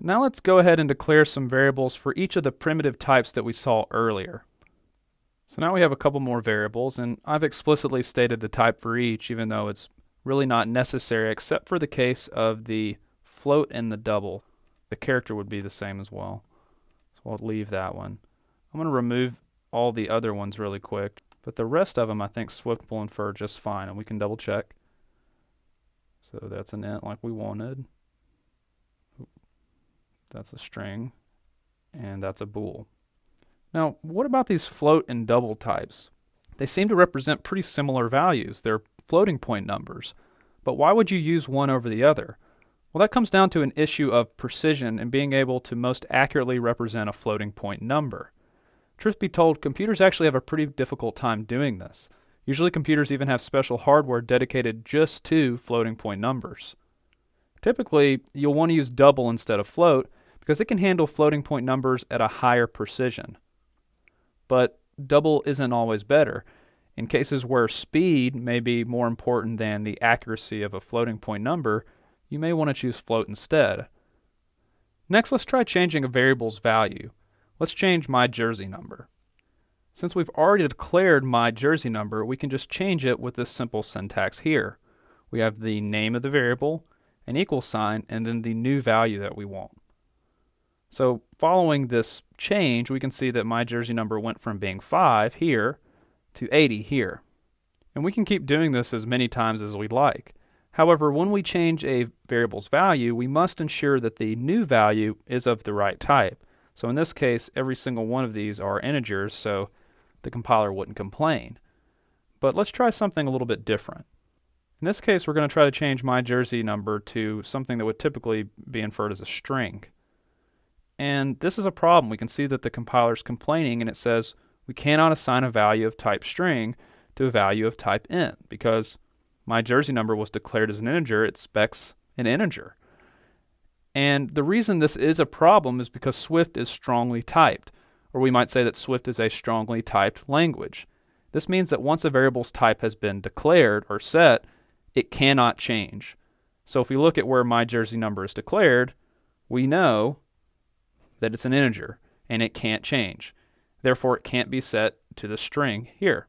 Now let's go ahead and declare some variables for each of the primitive types that we saw earlier. So now we have a couple more variables, and I've explicitly stated the type for each, even though it's really not necessary except for the case of the float and the double. The character would be the same as well. So I'll leave that one. I'm going to remove all the other ones really quick, but the rest of them I think Swift will infer just fine, and we can double check. So that's an int like we wanted. That's a string, and that's a bool. Now, what about these float and double types? They seem to represent pretty similar values. They're floating point numbers. But why would you use one over the other? Well, that comes down to an issue of precision and being able to most accurately represent a floating point number. Truth be told, computers actually have a pretty difficult time doing this. Usually computers even have special hardware dedicated just to floating point numbers. Typically, you'll want to use double instead of float because it can handle floating point numbers at a higher precision. But double isn't always better. In cases where speed may be more important than the accuracy of a floating point number, you may want to choose float instead. Next, let's try changing a variable's value. Let's change my jersey number. Since we've already declared my jersey number, we can just change it with this simple syntax here. We have the name of the variable, an equal sign, and then the new value that we want. So following this change, we can see that my jersey number went from being 5 here to 80 here. And we can keep doing this as many times as we'd like. However, when we change a variable's value, we must ensure that the new value is of the right type. So in this case, every single one of these are integers, so the compiler wouldn't complain. But let's try something a little bit different. In this case, we're going to try to change my jersey number to something that would typically be inferred as a string. And this is a problem. We can see that the compiler is complaining and it says we cannot assign a value of type string to a value of type int because my jersey number was declared as an integer. It specs an integer. And the reason this is a problem is because Swift is strongly typed, or we might say that Swift is a strongly typed language. This means that once a variable's type has been declared or set, it cannot change. So if we look at where my jersey number is declared, we know that it's an integer and it can't change. Therefore, it can't be set to the string here.